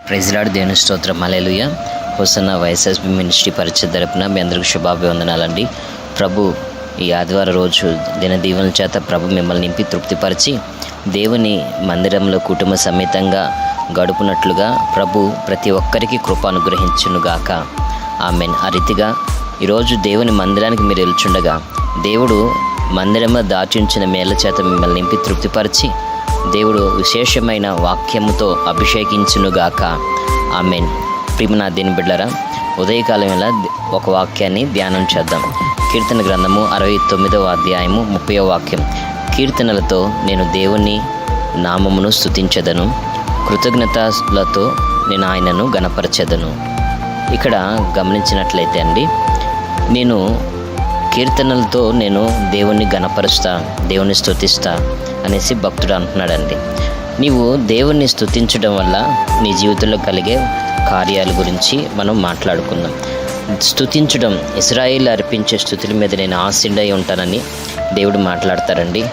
Praise lord, దేవుని స్తోత్రం, హల్లెలూయా. Hosanna వైఎస్ఎస్బి ministry పరిచయ తరపున మీ అందరికీ శుభాభివందనాలండి. ప్రభు ఈ ఆదివారం రోజు దిన దీవెనల చేత ప్రభు మిమ్మల్ని నింపి తృప్తిపరిచి దేవుని మందిరంలో కుటుంబ సమేతంగా గడుపునట్లుగా ప్రభు ప్రతి ఒక్కరికి కృప అనుగ్రహించునుగాక. ఆమేన్. ఆ రీతిగా ఈరోజు దేవుని మందిరానికి మీరు వెళ్చుండగా దేవుడు మందిరంలో దాచించిన మేళ్ళ చేత మిమ్మల్ని నింపి తృప్తిపరిచి దేవుడు విశేషమైన వాక్యముతో అభిషేకించునుగాక. ఆమేన్. ప్రియమైన దీని బిడ్డలారా, ఉదయకాలం వేళ ఒక వాక్యాన్ని ధ్యానం చేద్దాం. కీర్తన గ్రంథము 69వ అధ్యాయము 30వ వాక్యం. కీర్తనలతో నేను దేవుని నామమును స్తుతించెదను, కృతజ్ఞతలతో నేను ఆయనను గణపరచెదను. ఇక్కడ గమనించినట్లయితే అండి, నేను కీర్తనలతో నేను దేవుణ్ణి గణపరుస్తా, దేవుణ్ణి స్తుతిస్తా అనేసి భక్తుడు అంటున్నాడండి. నీవు దేవుణ్ణి స్తుతించడం వల్ల నీ జీవితంలో కలిగే కార్యాల గురించి మనం మాట్లాడుకుందాం. స్తుతించడం, ఇశ్రాయేలు అర్పించే స్తుతుల మీద నేను ఆశీనుడై ఉంటానని దేవుడు మాట్లాడతారండి.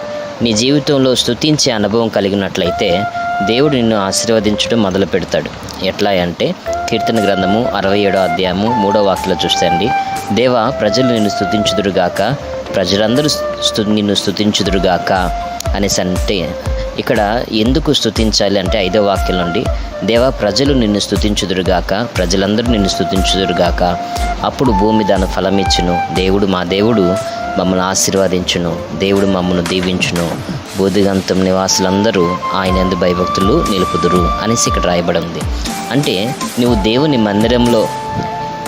నీ జీవితంలో స్తుతించే అనుభవం కలిగినట్లయితే దేవుడు నిన్ను ఆశీర్వదించడం మొదలు పెడతాడు. ఎట్లా అంటే కీర్తన గ్రంథము 67వ అధ్యాయము 3వ వాక్యంలో చూస్తే అండి, దేవా ప్రజలు నిన్ను స్తుతించుదురుగాక, ప్రజలందరూ నిన్ను స్తుతించుదురుగాక అనేసి అంటే ఇక్కడ ఎందుకు స్తుతించాలి అంటే 5వ వాక్యం నుండి, దేవా ప్రజలు నిన్ను స్తుతించుదురుగాక, ప్రజలందరూ నిన్ను స్తుతించుదురుగాక, అప్పుడు భూమి దాని ఫలమిచ్చును, దేవుడు మా దేవుడు మమ్మల్ని ఆశీర్వదించును, దేవుడు మమ్మల్ని దీవించును, బోధిగంతం నివాసులందరూ ఆయన యందు భయభక్తులు నిలుపుదురు అనేసి ఇక్కడ రాయబడి ఉంది. అంటే నువ్వు దేవుని మందిరంలో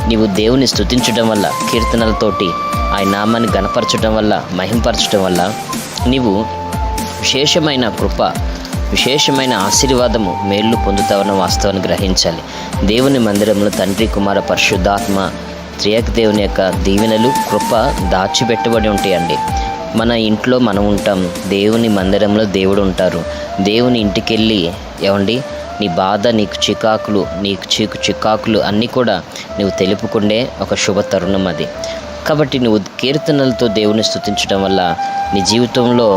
నీవు దేవుని స్తుతించడం వల్ల, కీర్తనలతోటి ఆయన నామాన్ని గణపరచడం వల్ల, మహింపరచడం వల్ల నీవు విశేషమైన కృప, విశేషమైన ఆశీర్వాదము, మేళ్ళు పొందుతావన్న వాస్తవాన్ని గ్రహించాలి. దేవుని మందిరంలో తండ్రి, కుమార, పరిశుద్ధాత్మ త్రియేక దేవుని యొక్క దీవెనలు, కృప దాచిపెట్టబడి ఉంటాయండి. మన ఇంట్లో మనం ఉంటాం, దేవుని మందిరంలో దేవుడు ఉంటారు. దేవుని ఇంటికి వెళ్ళి ఏమండి నీ బాధ, నీకు చికాకులు అన్నీ కూడా నువ్వు తెలుపుకుండే ఒక శుభ తరుణం అది. కాబట్టి నువ్వు కీర్తనలతో దేవుని స్తుతించడం వల్ల నీ జీవితంలో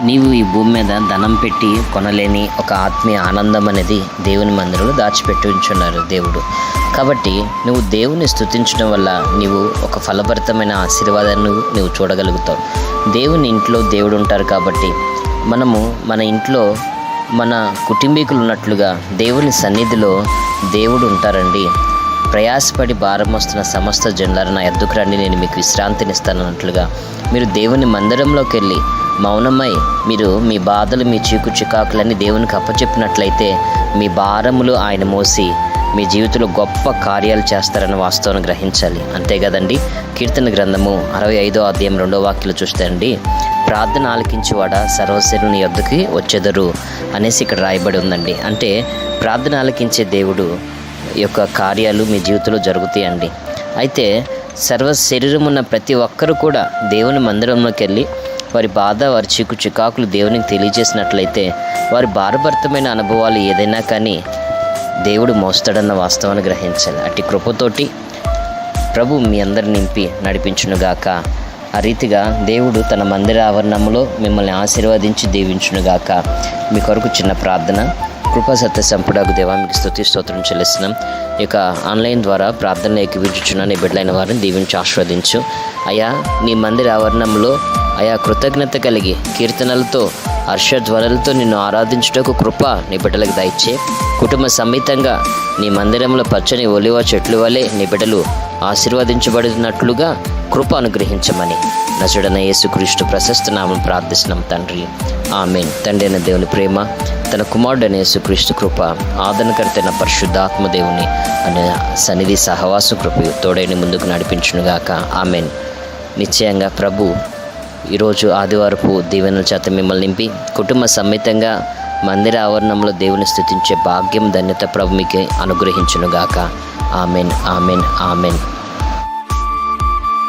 నీవు ఈ భూమి మీద ధనం పెట్టి కొనలేని ఒక ఆత్మీయ ఆనందం అనేది దేవుని మందిరంలో దాచిపెట్టి ఉంచున్నారు దేవుడు. కాబట్టి నువ్వు దేవుని స్తుతించడం వల్ల నీవు ఒక ఫలభరితమైన ఆశీర్వాదాన్ని నువ్వు చూడగలుగుతావు. దేవుని ఇంట్లో దేవుడు ఉంటారు కాబట్టి మనము మన ఇంట్లో మన కుటుంబీకులు ఉన్నట్లుగా దేవుని సన్నిధిలో దేవుడు ఉంటారండి. ప్రయాసపడి భారం వస్తున్న సమస్త జనులారా నా యొద్దకు రండి, నేను మీకు విశ్రాంతినిస్తానన్నట్లుగా మీరు దేవుని మందిరంలోకి వెళ్ళి మౌనమై మీరు మీ బాధలు, మీ చికాకులన్నీ దేవునికి అప్పచెప్పినట్లయితే మీ భారములు ఆయన మోసి మీ జీవితంలో గొప్ప కార్యాలు చేస్తారన్న వాస్తవాన్ని గ్రహించాలి. అంతే కదండి. కీర్తన గ్రంథము 65వ అధ్యాయం 2వ వాక్యంలో చూస్తే అండి, ప్రార్థన ఆలకించేవాడ సర్వశరీరుని యొద్దకి వచ్చెదరు అనేసి ఇక్కడ రాయబడి ఉందండి. అంటే ప్రార్థన ఆలకించే దేవుడు యొక్క కార్యాలు మీ జీవితంలో జరుగుతాయండి. అయితే సర్వ శరీరం ఉన్న ప్రతి ఒక్కరు కూడా దేవుని మందిరంలోకి వెళ్ళి వారి బాధ, వారి చికాకులు దేవునికి తెలియజేసినట్లయితే వారి భారభరితమైన అనుభవాలు ఏదైనా కానీ దేవుడు మోస్తాడన్న వాస్తవాన్ని గ్రహించాలి. అట్టి కృపతోటి ప్రభు మీ అందరిని నింపి నడిపించునుగాక. ఆ రీతిగా దేవుడు తన మందిర ఆవరణంలో మిమ్మల్ని ఆశీర్వదించి దీవించునుగాక. మీ కొరకు చిన్న ప్రార్థన. కృపా సత్య సంపుడాకు దేవా మీకు స్తుతి స్తోత్రం చెల్లిస్తున్నాం. ఇక ఆన్లైన్ ద్వారా ప్రార్థనలు ఏకీభవించుచున్న నీ బిడ్డలైన వారిని దీవించి ఆశీర్వదించు. అయా నీ మందిర ఆవరణంలో అయా కృతజ్ఞత కలిగి కీర్తనలతో, హర్షధ్వనులతో నిన్ను ఆరాధించుటకు కృప నీ బిడ్డలకు దయచే. కుటుంబ సమేతంగా నీ మందిరంలో పచ్చని ఒలివ చెట్లు వలె నీ బిడ్డలు ఆశీర్వదించబడినట్లుగా కృప అనుగ్రహించమని నజరుడైన యేసుక్రీస్తు ప్రశస్త నామం ప్రార్థిస్తున్నాం తండ్రి. ఆమేన్. తండ్రి అయిన దేవుని ప్రేమ, తన కుమారుడైన యేసుక్రీస్తు కృప, ఆదరణకర్తైన పరిశుద్ధాత్మ దేవుని అనే సన్నిధి సహవాస కృపయు తోడైన ముందుకు నడిపించునుగాక. ఆమేన్. నిశ్చయంగా ప్రభు ఈరోజు ఆదివారపు దీవెనల చేత మిమ్మల్ని నింపి కుటుంబ సమేతంగా మందిర ఆవరణంలో దేవుని స్తుతించే భాగ్యం, ధన్యత ప్రభు మీకు అనుగ్రహించునుగాక. Amen, amen, amen.